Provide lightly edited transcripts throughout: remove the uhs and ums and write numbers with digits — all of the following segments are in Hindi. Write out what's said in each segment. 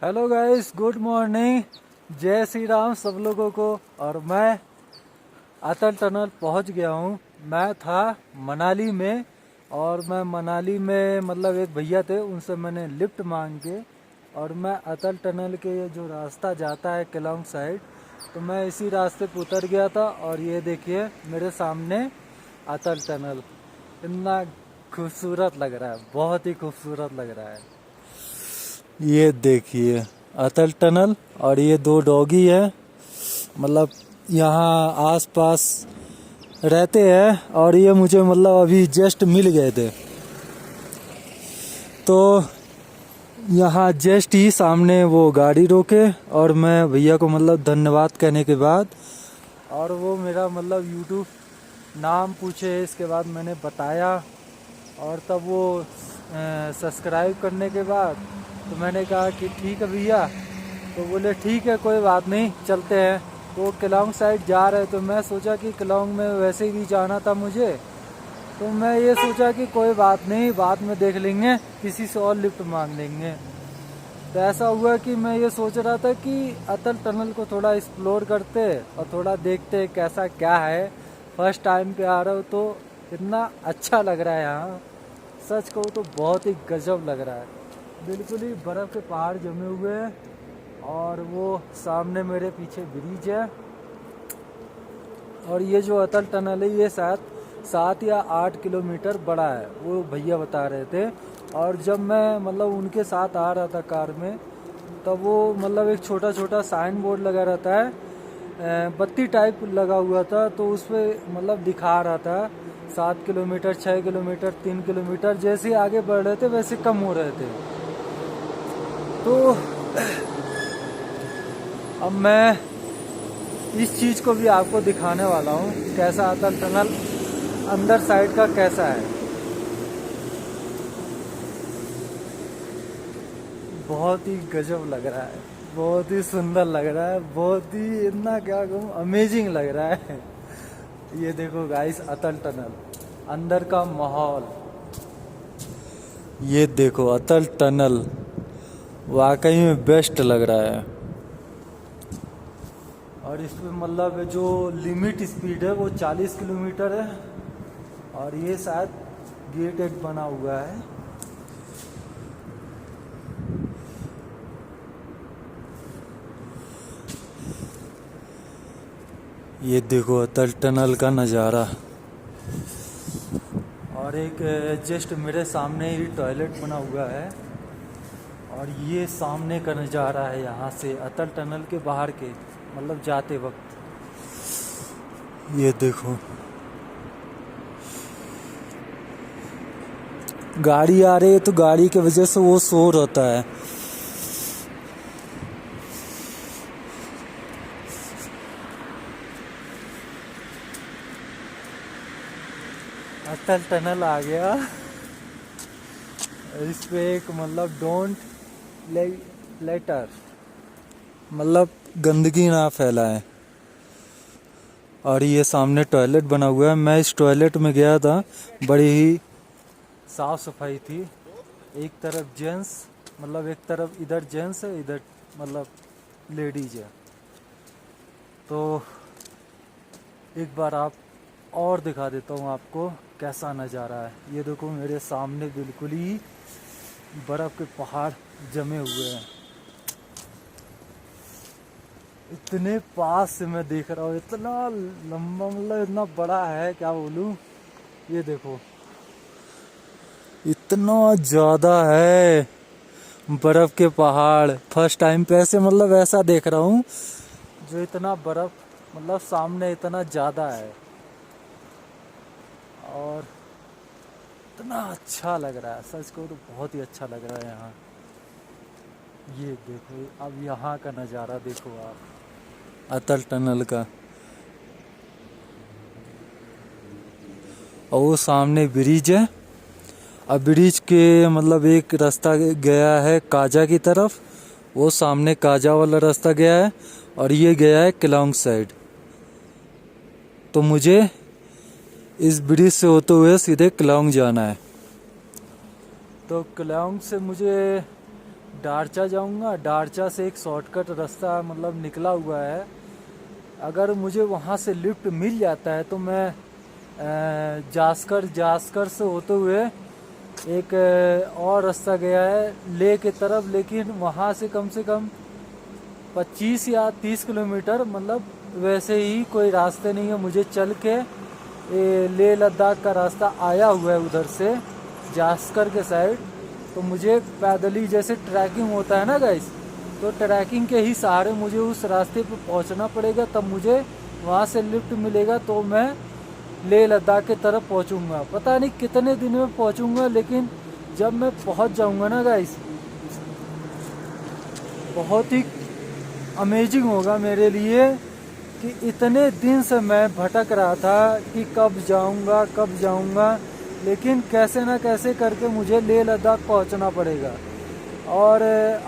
Hello guys, good morning. जय श्री राम सब लोगों को। और मैं अटल टनल पहुंच गया हूं। मैं था मनाली में, और मैं मनाली में मतलब एक भैया थे, उनसे मैंने लिफ्ट मांग के और मैं अटल टनल के ये जो रास्ता जाता है केलोंग साइड, तो मैं इसी रास्ते पे उतर गया था। और ये देखिए मेरे सामने अटल टनल इतना खूबसूरत लग रहा है, बहुत ही खूबसूरत लग रहा है। ये देखिए अटल टनल, और ये दो डॉगी है, मतलब यहाँ आसपास रहते हैं। और ये मुझे मतलब अभी जस्ट मिल गए थे, तो यहाँ जस्ट ही सामने वो गाड़ी रोके और मैं भैया को मतलब धन्यवाद कहने के बाद, और वो मेरा मतलब यूट्यूब नाम पूछे, इसके बाद मैंने बताया, और तब वो सब्सक्राइब करने के बाद तो मैंने कहा कि ठीक है भैया। तो बोले ठीक है, कोई बात नहीं, चलते हैं। तो केलोंग साइड जा रहे, तो मैं सोचा कि केलोंग में वैसे भी जाना था मुझे, तो मैं ये सोचा कि कोई बात नहीं, बाद में देख लेंगे, किसी से और लिफ्ट मांग लेंगे। तो ऐसा हुआ कि मैं ये सोच रहा था कि अटल टनल को थोड़ा एक्सप्लोर करते और थोड़ा देखते कैसा क्या है। फर्स्ट टाइम पे आ रहा हूँ तो इतना अच्छा लग रहा है यहाँ, सच कहूँ तो बहुत ही गजब लग रहा है। बिल्कुल ही बर्फ़ के पहाड़ जमे हुए हैं, और वो सामने मेरे पीछे ब्रिज है। और ये जो अटल टनल है ये शायद 7 या 8 किलोमीटर बड़ा है, वो भैया बता रहे थे। और जब मैं मतलब उनके साथ आ रहा था कार में, तब वो मतलब एक छोटा छोटा साइन बोर्ड लगा रहता है, बत्ती टाइप लगा हुआ था, तो उस पर मतलब दिखा रहा था 7 किलोमीटर, 6 किलोमीटर, 3 किलोमीटर। जैसे आगे बढ़ रहे थे वैसे कम हो रहे थे। तो अब मैं इस चीज़ को भी आपको दिखाने वाला हूँ, कैसा अटल टनल अंदर साइड का कैसा है। बहुत ही गजब लग रहा है, बहुत ही सुंदर लग रहा है, बहुत ही इतना क्या कहूँ, अमेजिंग लग रहा है। ये देखो गाइस अटल टनल अंदर का माहौल, ये देखो अटल टनल वाकई में बेस्ट लग रहा है। और इसमें मतलब जो लिमिट स्पीड है वो 40 किलोमीटर है, और ये शायद गेट एक बना हुआ है। ये देखो अटल टनल का नज़ारा। और एक जस्ट मेरे सामने ही टॉयलेट बना हुआ है, और ये सामने का नज़ारा है यहाँ से अटल टनल के बाहर के, मतलब जाते वक्त। ये देखो गाड़ी आ रही है, तो गाड़ी की वजह से वो शोर होता है। अटल टनल आ गया। इस पे एक मतलब डोंट लेटर, मतलब गंदगी ना फैलाए। और ये सामने टॉयलेट बना हुआ है, मैं इस टॉयलेट में गया था, बड़ी ही साफ सफाई थी। एक तरफ जेंट्स, मतलब एक तरफ इधर जेंट्स है, इधर मतलब लेडीज है। तो एक बार आप और दिखा देता हूँ आपको कैसा नज़ारा है। ये देखो मेरे सामने बिल्कुल ही बर्फ़ के पहाड़ जमे हुए हैं, इतने पास से मैं देख रहा हूँ, इतना लंबा, मतलब इतना बड़ा है, क्या बोलूँ। ये देखो इतना ज़्यादा है बर्फ़ के पहाड़। फर्स्ट टाइम पे ऐसे मतलब ऐसा देख रहा हूँ जो इतना बर्फ़ मतलब सामने इतना ज़्यादा है, और इतना अच्छा लग रहा है, सच को तो बहुत ही अच्छा लग रहा है यहाँ। ये देखो अब यहाँ का नज़ारा देखो आप अटल टनल का, और वो सामने ब्रिज है। अब ब्रिज के मतलब एक रास्ता गया है काजा की तरफ, वो सामने काजा वाला रास्ता गया है, और ये गया है केलोंग साइड। तो मुझे इस ब्रिज से होते हुए सीधे केलोंग जाना है। तो केलोंग से मुझे डारचा जाऊंगा। डारचा से एक शॉर्टकट रास्ता मतलब निकला हुआ है। अगर मुझे वहाँ से लिफ्ट मिल जाता है तो मैं जास्कर से होते हुए एक और रास्ता गया है ले की तरफ, लेकिन वहाँ से कम 25 या 30 किलोमीटर, मतलब वैसे ही कोई रास्ते नहीं है। मुझे चल के लेह लद्दाख का रास्ता आया हुआ है उधर से जास्कर के साइड। तो मुझे पैदल ही जैसे ट्रैकिंग होता है ना गाइस, तो ट्रैकिंग के ही सहारे मुझे उस रास्ते पर पहुंचना पड़ेगा, तब मुझे वहाँ से लिफ्ट मिलेगा तो मैं लेह लद्दाख की तरफ पहुंचूंगा। पता नहीं कितने दिन में पहुंचूंगा, लेकिन जब मैं पहुंच जाऊंगा ना गाइस, बहुत ही अमेजिंग होगा मेरे लिए कि इतने दिन से मैं भटक रहा था कि कब जाऊंगा, लेकिन कैसे ना कैसे करके मुझे लेह लद्दाख पहुंचना पड़ेगा। और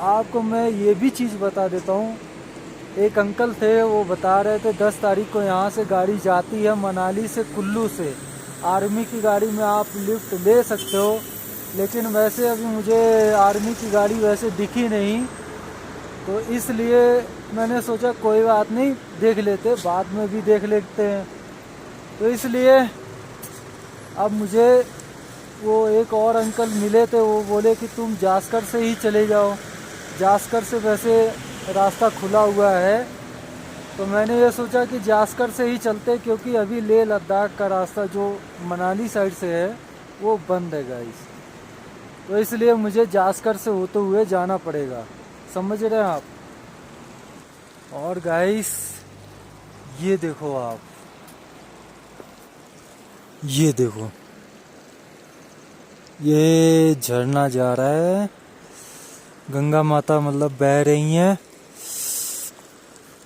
आपको मैं ये भी चीज़ बता देता हूँ, एक अंकल थे वो बता रहे थे 10 तारीख को यहाँ से गाड़ी जाती है मनाली से कुल्लू से। आर्मी की गाड़ी में आप लिफ्ट ले सकते हो, लेकिन वैसे अभी मुझे आर्मी की गाड़ी वैसे दिखी नहीं, तो इसलिए मैंने सोचा कोई बात नहीं, देख लेते, बाद में भी देख लेते हैं। तो इसलिए अब मुझे वो एक और अंकल मिले थे, वो बोले कि तुम जास्कर से ही चले जाओ, जास्कर से वैसे रास्ता खुला हुआ है। तो मैंने ये सोचा कि जास्कर से ही चलते, क्योंकि अभी लेह लद्दाख का रास्ता जो मनाली साइड से है वो बंद है गाइस। तो इसलिए मुझे जास्कर से होते हुए जाना पड़ेगा, समझ रहे हैं आप। और गाइस ये देखो आप, ये देखो, ये झरना जा रहा है, गंगा माता मतलब बह रही हैं।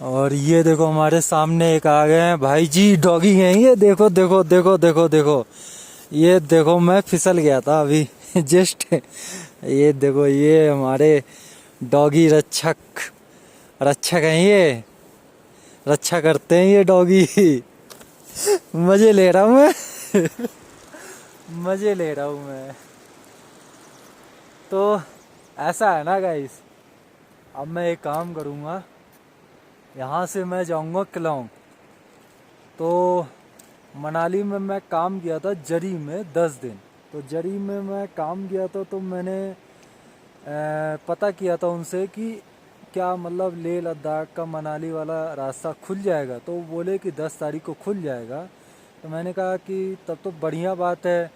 और ये देखो हमारे सामने एक आ गए हैं भाई जी, डॉगी हैं ये, देखो देखो देखो देखो देखो, ये देखो मैं फिसल गया था अभी जस्ट। ये देखो ये हमारे डॉगी रक्षक हैं, ये रक्षा करते हैं ये डॉगी। मजे ले रहा हूँ मैं मजे ले रहा हूँ मैं। तो ऐसा है ना गाइस, अब मैं एक काम करूँगा, यहाँ से मैं जाऊँगा क्लाउंग। तो मनाली में मैं काम किया था जरी में 10 दिन, तो जरी में मैं काम किया था, तो मैंने पता किया था उनसे कि क्या मतलब लेह लद्दाख का मनाली वाला रास्ता खुल जाएगा। तो वो बोले कि 10 तारीख को खुल जाएगा। तो मैंने कहा कि तब तो बढ़िया बात है।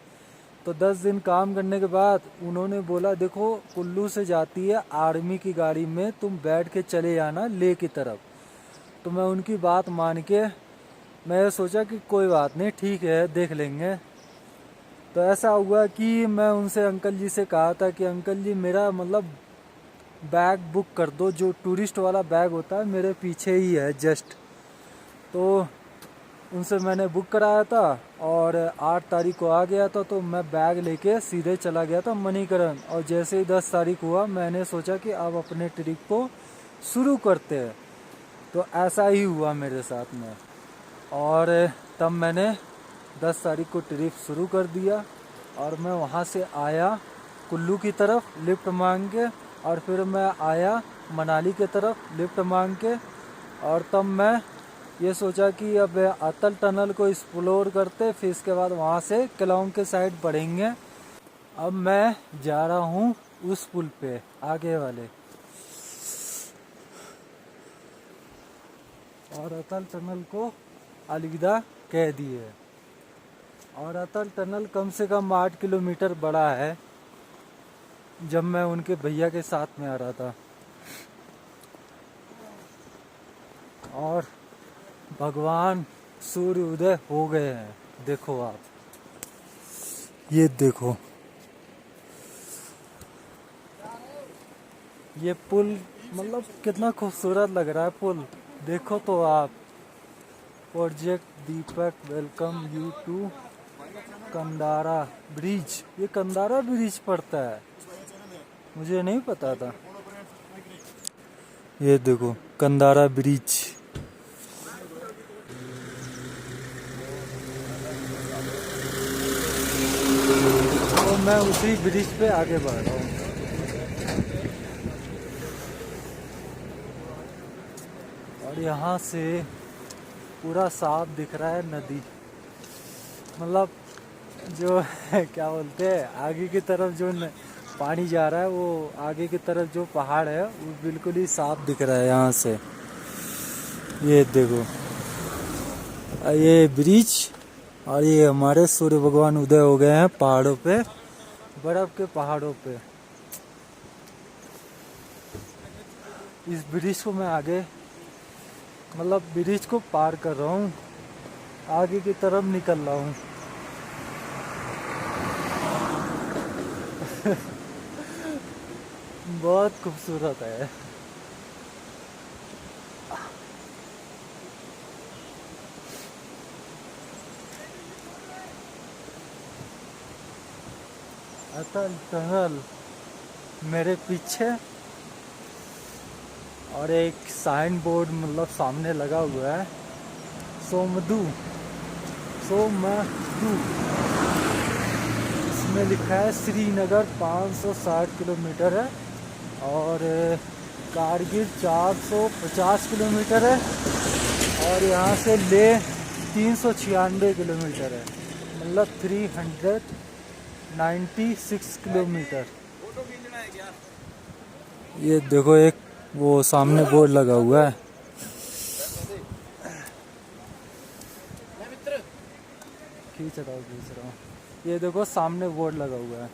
तो 10 दिन काम करने के बाद उन्होंने बोला देखो कुल्लू से जाती है आर्मी की गाड़ी में, तुम बैठ के चले जाना लेह की तरफ। तो मैं उनकी बात मान के मैं सोचा कि कोई बात नहीं, ठीक है देख लेंगे। तो ऐसा हुआ कि मैं उनसे अंकल जी से कहा था कि अंकल जी मेरा मतलब बैग बुक कर दो, जो टूरिस्ट वाला बैग होता है मेरे पीछे ही है जस्ट। तो उनसे मैंने बुक कराया था और 8 तारीख को आ गया था। तो मैं बैग लेके सीधे चला गया था मणिकरण, और जैसे ही 10 तारीख हुआ मैंने सोचा कि अब अपने ट्रिप को शुरू करते हैं। तो ऐसा ही हुआ मेरे साथ में, और तब मैंने 10 तारीख को ट्रिप शुरू कर दिया। और मैं वहाँ से आया कुल्लू की तरफ लिफ्ट मांग के, और फिर मैं आया मनाली की तरफ लिफ्ट मांग के। और तब मैं ये सोचा कि अब अटल टनल को एक्सप्लोर करते, फिर इसके बाद वहाँ से क्लाउंग के साइड बढ़ेंगे। अब मैं जा रहा हूँ उस पुल पे आगे वाले, और अटल टनल को अलविदा कह दिए। और अटल टनल कम से कम 8 किलोमीटर बड़ा है, जब मैं उनके भैया के साथ में आ रहा था। और भगवान सूर्य उदय हो गए हैं, देखो आप, ये देखो ये पुल मतलब कितना खूबसूरत लग रहा है पुल, देखो तो आप। Project Deepak welcome you to Kandara bridge, ये कंदारा ब्रिज पड़ता है, मुझे नहीं पता था। ये देखो कंदारा ब्रिज। तो मैं उसी ब्रिज पे आगे बढ़ रहा हूँ। और यहाँ से पूरा साफ दिख रहा है नदी। मतलब जो क्या बोलते हैं, आगे की तरफ जो पानी जा रहा है, वो आगे की तरफ जो पहाड़ है वो बिल्कुल ही साफ दिख रहा है यहाँ से। ये देखो, ये ब्रिज, और ये हमारे सूर्य भगवान उदय हो गए हैं पहाड़ों पे, बर्फ के पहाड़ों पे। इस ब्रिज को मैं आगे, मतलब ब्रिज को पार कर रहा हूँ, आगे की तरफ निकल रहा हूँ। बहुत खूबसूरत है। अटल टनल मेरे पीछे, और एक साइन बोर्ड मतलब सामने लगा हुआ है, सोमदू, सोमदू। इसमें लिखा है श्रीनगर 560 किलोमीटर है, और कारगिल 450 किलोमीटर है, और यहाँ से ले 396 किलोमीटर है, मतलब 396 किलोमीटर। ये देखो, एक वो सामने बोर्ड लगा हुआ है। खींच रहा हूँ। ये देखो सामने बोर्ड लगा हुआ है।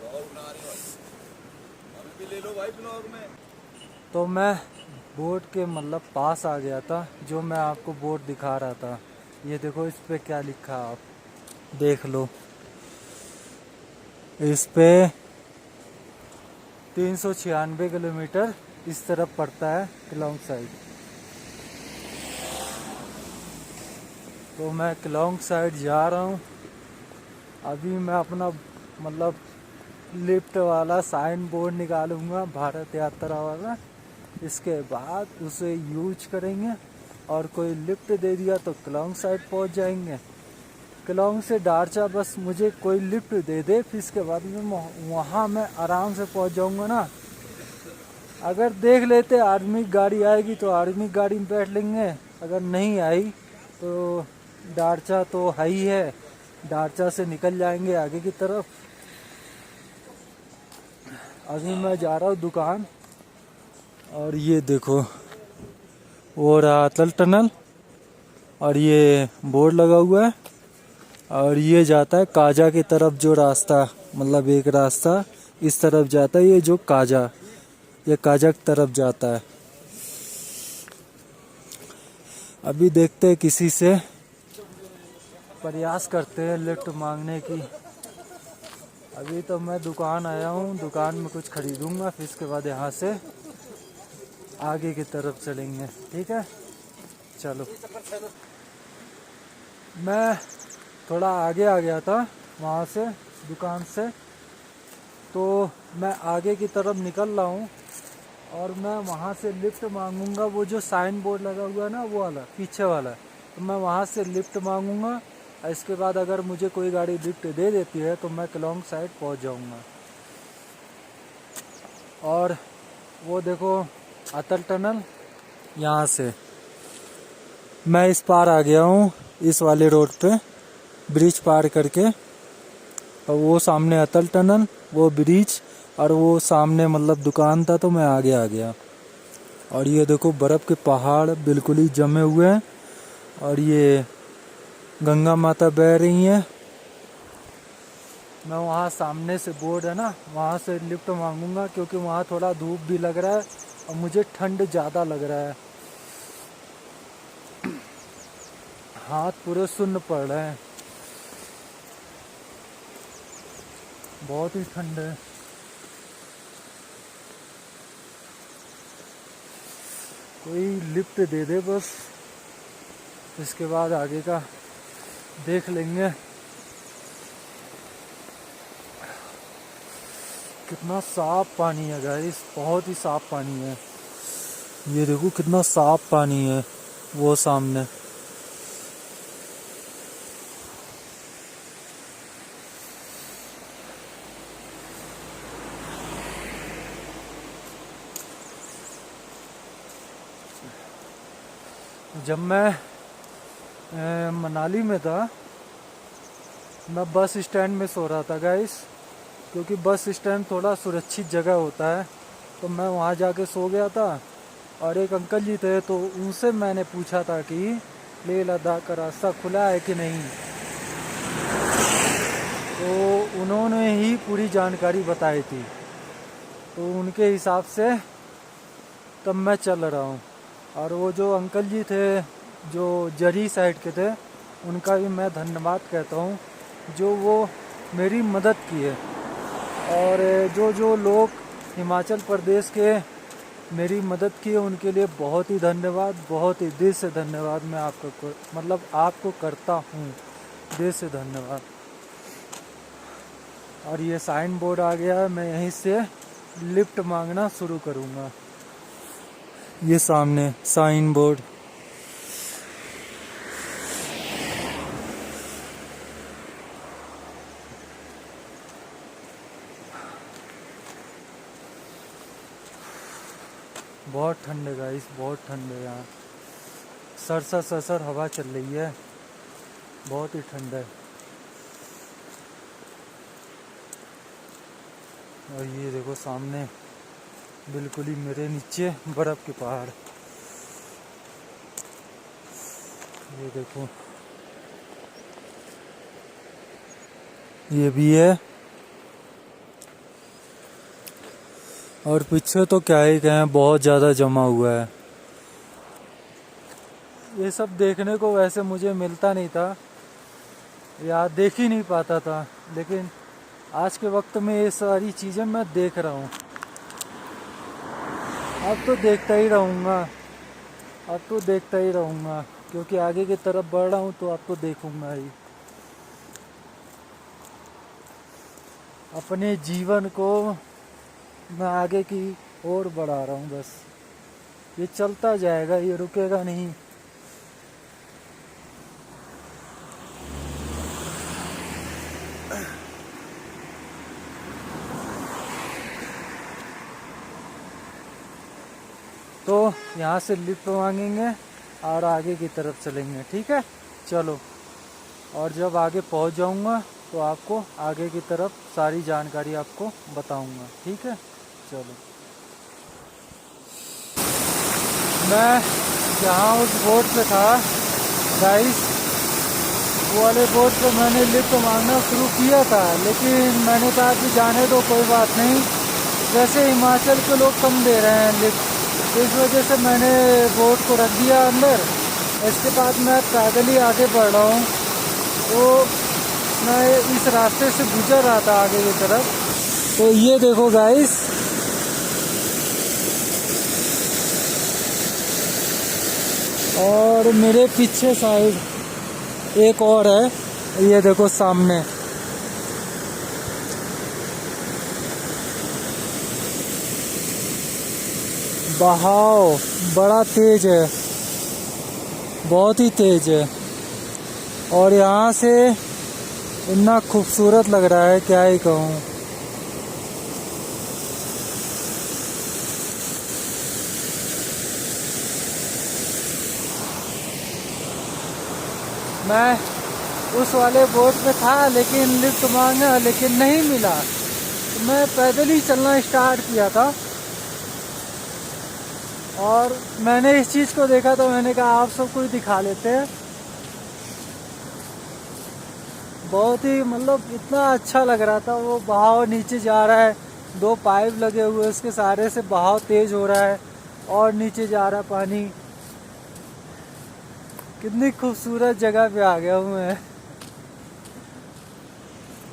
तो मैं बोर्ड के मतलब पास आ गया था, जो मैं आपको बोर्ड दिखा रहा था। ये देखो, इस पे क्या लिखा है, आप देख लो। इस पे 396 किलोमीटर इस तरफ पड़ता है, क्लोंग साइड। तो मैं क्लोंग साइड जा रहा हूँ। अभी मैं अपना मतलब लिफ्ट वाला साइन बोर्ड निकालूंगा, भारत यात्रा वाला। इसके बाद उसे यूज करेंगे, और कोई लिफ्ट दे दिया तो क्लोंग साइड पहुंच जाएंगे। क्लोंग से डारचा बस मुझे कोई लिफ्ट दे दे, फिर इसके बाद में वहाँ मैं आराम से पहुंच जाऊंगा ना। अगर देख लेते आर्मी गाड़ी आएगी तो आर्मी गाड़ी में बैठ लेंगे, अगर नहीं आई तो डारचा तो है ही है, डारचा से निकल जाएंगे आगे की तरफ। अभी मैं जा रहा हूँ दुकान, और ये देखो वो रहा अटल टनल, और ये बोर्ड लगा हुआ है, और ये जाता है काजा की तरफ। जो रास्ता मतलब एक रास्ता इस तरफ जाता है, ये जो काजा, ये काजा की तरफ जाता है। अभी देखते हैं, किसी से प्रयास करते हैं लिफ्ट मांगने की। अभी तो मैं दुकान आया हूँ, दुकान में कुछ खरीदूंगा, फिर इसके बाद यहाँ से आगे की तरफ चलेंगे। ठीक है, चलो। मैं थोड़ा आगे आ गया था वहाँ से, दुकान से, तो मैं आगे की तरफ निकल रहा हूँ, और मैं वहाँ से लिफ्ट मांगूंगा। वो जो साइन बोर्ड लगा हुआ है ना, वो वाला पीछे वाला, तो मैं वहाँ से लिफ्ट मांगूंगा। इसके बाद अगर मुझे कोई गाड़ी लिफ्ट दे देती है तो मैं क्लोंग साइड पहुँच जाऊँगा। और वो देखो अटल टनल, यहाँ से मैं इस पार आ गया हूँ, इस वाले रोड पे ब्रिज पार करके। और वो सामने अटल टनल, वो ब्रिज, और वो सामने मतलब दुकान था, तो मैं आगे आ गया। और ये देखो बर्फ़ के पहाड़ बिल्कुल ही जमे हुए हैं, और ये गंगा माता बह रही हैं। मैं वहाँ सामने से बोर्ड है ना, वहाँ से लिफ्ट मांगूंगा, क्योंकि वहाँ थोड़ा धूप भी लग रहा है और मुझे ठंड ज़्यादा लग रहा है। हाथ पूरे सुन्न पड़ रहे हैं, बहुत ही ठंड है। कोई लिफ्ट दे दे बस, इसके बाद आगे का देख लेंगे। कितना साफ पानी है गाइस, बहुत ही साफ पानी है। ये देखो कितना साफ पानी है वो सामने। जब मैं मनाली में था, मैं बस स्टैंड में सो रहा था गाइस, क्योंकि बस स्टैंड थोड़ा सुरक्षित जगह होता है, तो मैं वहाँ जाके सो गया था। और एक अंकल जी थे, तो उनसे मैंने पूछा था कि लेह लद्दाख का रास्ता खुला है कि नहीं, तो उन्होंने ही पूरी जानकारी बताई थी, तो उनके हिसाब से तब मैं चल रहा हूँ। और वो जो अंकल जी थे जो जरी साइड के थे, उनका भी मैं धन्यवाद कहता हूँ, जो वो मेरी मदद की है। और जो जो लोग हिमाचल प्रदेश के मेरी मदद की है, उनके लिए बहुत ही धन्यवाद, बहुत ही दिल से धन्यवाद मैं आपको मतलब आपको करता हूँ, दिल से धन्यवाद। और ये साइन बोर्ड आ गया है, मैं यहीं से लिफ्ट मांगना शुरू करूँगा। ये सामने साइन बोर्ड। बहुत ठंड है गाइस, बहुत ठंड है यहाँ। सरसर सरसर हवा चल रही है, बहुत ही ठंड है। और ये देखो सामने बिल्कुल ही मेरे नीचे बर्फ के पहाड़, ये देखो ये भी है। और पीछे तो क्या ही कहें, बहुत ज़्यादा जमा हुआ है। ये सब देखने को वैसे मुझे मिलता नहीं था या देख ही नहीं पाता था, लेकिन आज के वक्त में ये सारी चीज़ें मैं देख रहा हूँ। अब तो देखता ही रहूँगा, अब तो देखता ही रहूँगा, क्योंकि आगे की तरफ बढ़ रहा हूँ, तो अब तो देखूँगा ही। अपने जीवन को मैं आगे की ओर बढ़ा रहा हूँ, बस ये चलता जाएगा, ये रुकेगा नहीं। तो यहाँ से लिफ्ट मांगेंगे और आगे की तरफ चलेंगे, ठीक है चलो। और जब आगे पहुँच जाऊँगा तो आपको आगे की तरफ सारी जानकारी आपको बताऊँगा, ठीक है चलो। मैं जहाँ उस बोर्ड पे था गाइस, वो वाले बोर्ड पे मैंने लिफ्ट मांगना शुरू किया था, लेकिन मैंने कहा कि जाने दो, कोई बात नहीं, वैसे हिमाचल के लोग कम दे रहे हैं लिफ्ट, इस वजह से मैंने बोर्ड को रख दिया अंदर। इसके बाद मैं पैदल ही आगे बढ़ रहा हूँ। तो मैं इस रास्ते से गुजर रहा था आगे की तरफ, तो ये देखो गाइस, और मेरे पीछे साइड एक और है, ये देखो सामने। बहाव बड़ा तेज है, बहुत ही तेज है, और यहाँ से इतना खूबसूरत लग रहा है, क्या ही कहूँ। मैं उस वाले बोट पे था, लेकिन लिफ्ट मांगा, लेकिन नहीं मिला, तो मैं पैदल ही चलना स्टार्ट किया था। और मैंने इस चीज़ को देखा, तो मैंने कहा आप सबको ही दिखा लेते हैं। बहुत ही मतलब इतना अच्छा लग रहा था, वो बहाव नीचे जा रहा है, 2 पाइप लगे हुए, उसके सहारे से बहाव तेज हो रहा है और नीचे जा रहा पानी। कितनी खूबसूरत जगह पे आ गया हूँ मैं,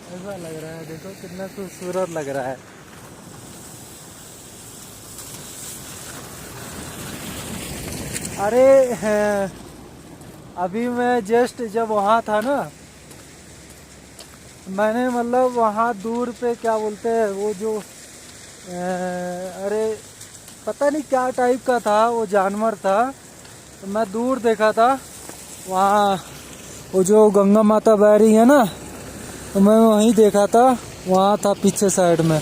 ऐसा लग रहा है, देखो कितना खूबसूरत लग रहा है। अरे अभी मैं जस्ट जब वहाँ था ना, मैंने मतलब वहाँ दूर पे क्या बोलते हैं वो जो अरे पता नहीं क्या टाइप का था, वो जानवर था, तो मैं दूर देखा था वहाँ, वो जो गंगा माता बह रही है ना, तो मैं वहीं देखा था, वहाँ था पीछे साइड में,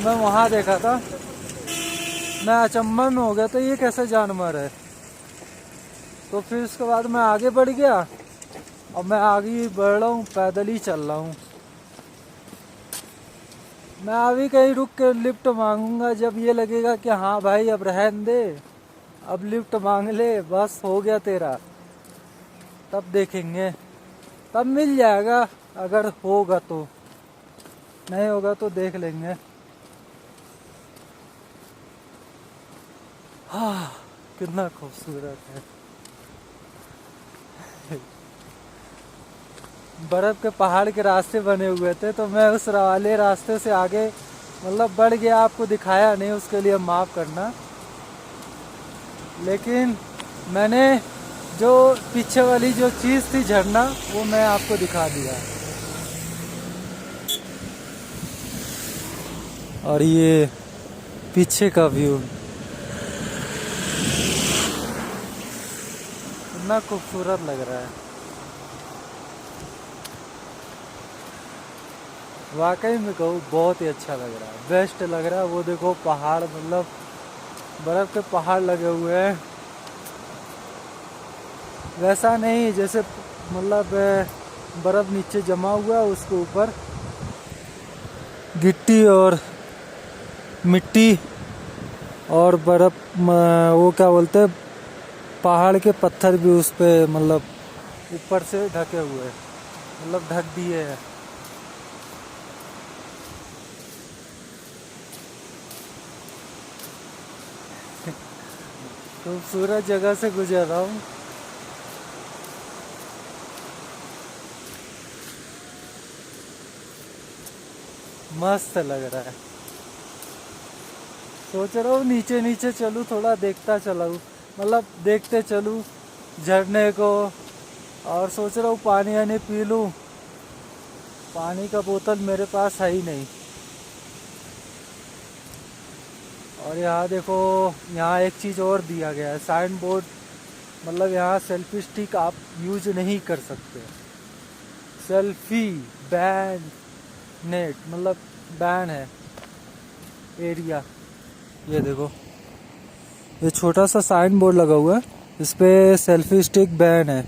मैं वहाँ देखा था। मैं अचंभन में हो गया था, ये कैसा जानवर है, तो फिर उसके बाद मैं आगे बढ़ गया। अब मैं आगे ही बढ़ रहा हूँ, पैदल ही चल रहा हूँ। मैं अभी कहीं रुक के लिफ्ट मांगूंगा जब ये लगेगा कि हाँ भाई अब रहने दे, अब लिफ्ट मांग ले, बस हो गया तेरा, तब देखेंगे, तब मिल जाएगा अगर होगा तो, नहीं होगा तो देख लेंगे। हाँ कितना खूबसूरत है। बर्फ के पहाड़ के रास्ते बने हुए थे तो मैं उस वाले रास्ते से आगे मतलब बढ़ गया, आपको दिखाया नहीं, उसके लिए माफ़ करना। लेकिन मैंने जो पीछे वाली जो चीज़ थी झरना, वो मैं आपको दिखा दिया। और ये पीछे का व्यू कितना खूबसूरत लग रहा है, वाकई में कहूँ बहुत ही अच्छा लग रहा है, बेस्ट लग रहा है। वो देखो पहाड़, मतलब बर्फ़ के पहाड़ लगे हुए हैं, वैसा नहीं जैसे मतलब बर्फ़ नीचे जमा हुआ है, उसके ऊपर गिट्टी और मिट्टी और बर्फ़, वो क्या बोलते हैं, पहाड़ के पत्थर भी उस पे मतलब ऊपर से ढके हुए हैं, मतलब ढक दिए हैं। खूबसूरत जगह से गुजर रहा हूँ। मस्त लग रहा है। सोच रहा हूँ नीचे नीचे चलूँ, थोड़ा देखता चलाऊँ, मतलब देखते चलूँ झरने को। और सोच रहा हूँ पानी आने पी लूँ, पानी का बोतल मेरे पास है ही नहीं। और यहाँ देखो, यहाँ एक चीज़ और दिया गया है, साइन बोर्ड, मतलब यहाँ सेल्फी स्टिक आप यूज नहीं कर सकते, सेल्फी बैन नेट, मतलब बैन है एरिया। ये देखो, ये छोटा सा साइन बोर्ड लगा हुआ है, इस पे सेल्फी स्टिक बैन है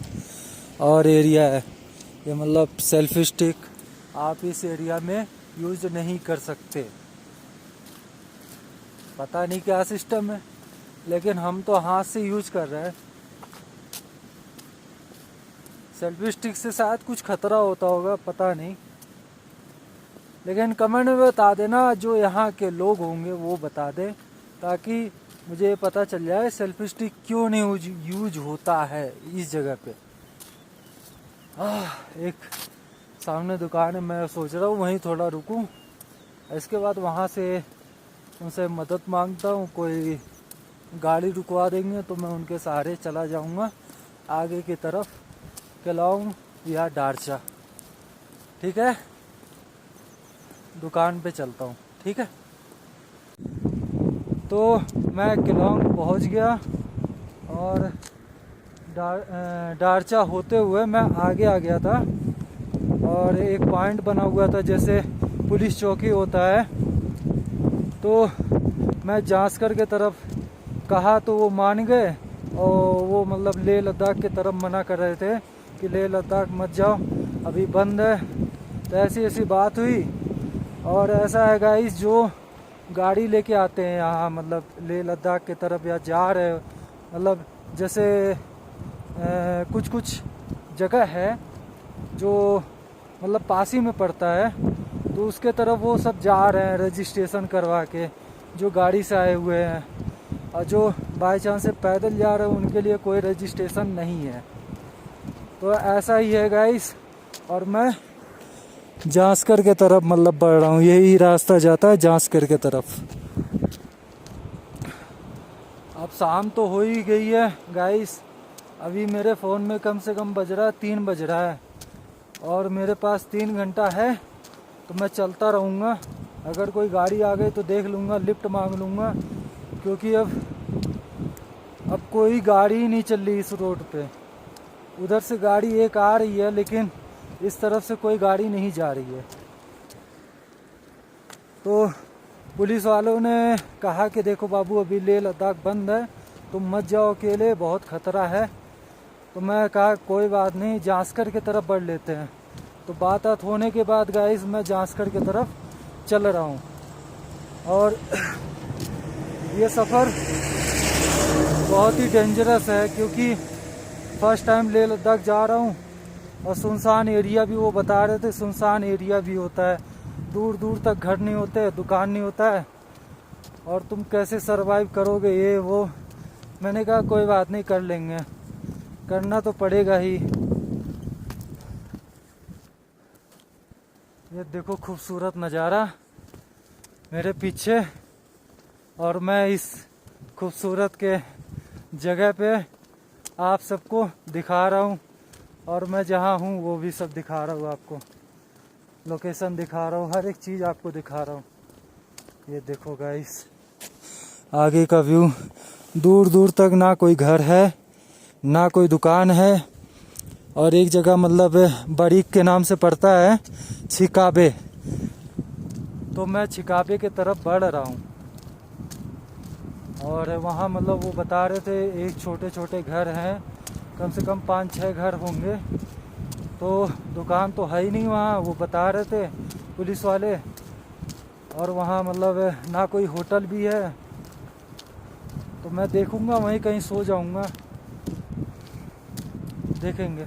और एरिया है। ये मतलब सेल्फी स्टिक आप इस एरिया में यूज नहीं कर सकते। पता नहीं क्या सिस्टम है, लेकिन हम तो हाथ से यूज कर रहे हैं। सेल्फी स्टिक से शायद कुछ खतरा होता होगा, पता नहीं, लेकिन कमेंट में बता देना, जो यहाँ के लोग होंगे वो बता दें, ताकि मुझे पता चल जाए सेल्फी स्टिक क्यों नहीं यूज होता है इस जगह पे। एक सामने दुकान है, मैं सोच रहा हूँ वहीं थोड़ा रुकूं, इसके बाद वहाँ से उनसे मदद मांगता हूँ, कोई गाड़ी रुकवा देंगे तो मैं उनके सहारे चला जाऊँगा आगे की तरफ, केलांग या दारचा। ठीक है, दुकान पे चलता हूँ, ठीक है। तो मैं केलांग पहुँच गया और दारचा होते हुए मैं आगे आ गया था, और एक पॉइंट बना हुआ था जैसे पुलिस चौकी होता है, तो मैं जांसकर के तरफ कहा तो वो मान गए, और वो मतलब लेह लद्दाख की तरफ मना कर रहे थे कि लेह लद्दाख मत जाओ, अभी बंद है। तो ऐसी ऐसी बात हुई। और ऐसा है गाइस, जो गाड़ी लेके आते हैं यहाँ, मतलब लेह लद्दाख की तरफ या जा रहे, मतलब जैसे कुछ कुछ जगह है जो मतलब पास ही में पड़ता है, तो उसके तरफ वो सब जा रहे हैं रजिस्ट्रेशन करवा के, जो गाड़ी से आए हुए हैं। और जो बाई चांस से पैदल जा रहे हैं उनके लिए कोई रजिस्ट्रेशन नहीं है। तो ऐसा ही है गाइस, और मैं जांसकर के तरफ मतलब बढ़ रहा हूँ, यही रास्ता जाता है जांसकर के तरफ। अब शाम तो हो ही गई है गाइस, अभी मेरे फ़ोन में कम से कम बज रहा है 3 बज रहा है, और मेरे पास 3 घंटा है, तो मैं चलता रहूँगा। अगर कोई गाड़ी आ गई तो देख लूँगा, लिफ्ट मांग लूँगा, क्योंकि अब कोई गाड़ी ही नहीं चल रही इस रोड पे। उधर से गाड़ी एक आ रही है, लेकिन इस तरफ से कोई गाड़ी नहीं जा रही है। तो पुलिस वालों ने कहा कि देखो बाबू, अभी लेह लद्दाख बंद है, तुम मत जाओ अकेले, बहुत ख़तरा है। तो मैं कहा कोई बात नहीं, जांस्कर की तरफ बढ़ लेते हैं। तो बात होने के बाद गाइस मैं जांस्कर की तरफ चल रहा हूँ। और ये सफ़र बहुत ही डेंजरस है, क्योंकि फर्स्ट टाइम लेह लद्दाख जा रहा हूँ और सुनसान एरिया भी, वो बता रहे थे सुनसान एरिया भी होता है, दूर दूर तक घर नहीं होते, दुकान नहीं होता है, और तुम कैसे सरवाइव करोगे ये वो। मैंने कहा कोई बात नहीं, कर लेंगे, करना तो पड़ेगा ही। ये देखो खूबसूरत नज़ारा मेरे पीछे, और मैं इस खूबसूरत के जगह पे आप सबको दिखा रहा हूँ, और मैं जहाँ हूँ वो भी सब दिखा रहा हूँ आपको, लोकेशन दिखा रहा हूँ, हर एक चीज़ आपको दिखा रहा हूँ। ये देखो गाइस आगे का व्यू, दूर दूर तक ना कोई घर है ना कोई दुकान है, और एक जगह मतलब बरीक के नाम से पड़ता है, छिकाबे। तो मैं छिकाबे की तरफ बढ़ रहा हूँ, और वहाँ मतलब वो बता रहे थे एक छोटे छोटे घर हैं, कम से कम 5-6 घर होंगे। तो दुकान तो है ही नहीं वहाँ, वो बता रहे थे पुलिस वाले। और वहाँ मतलब ना कोई होटल भी है। तो मैं देखूँगा वहीं कहीं सो जाऊँगा, देखेंगे।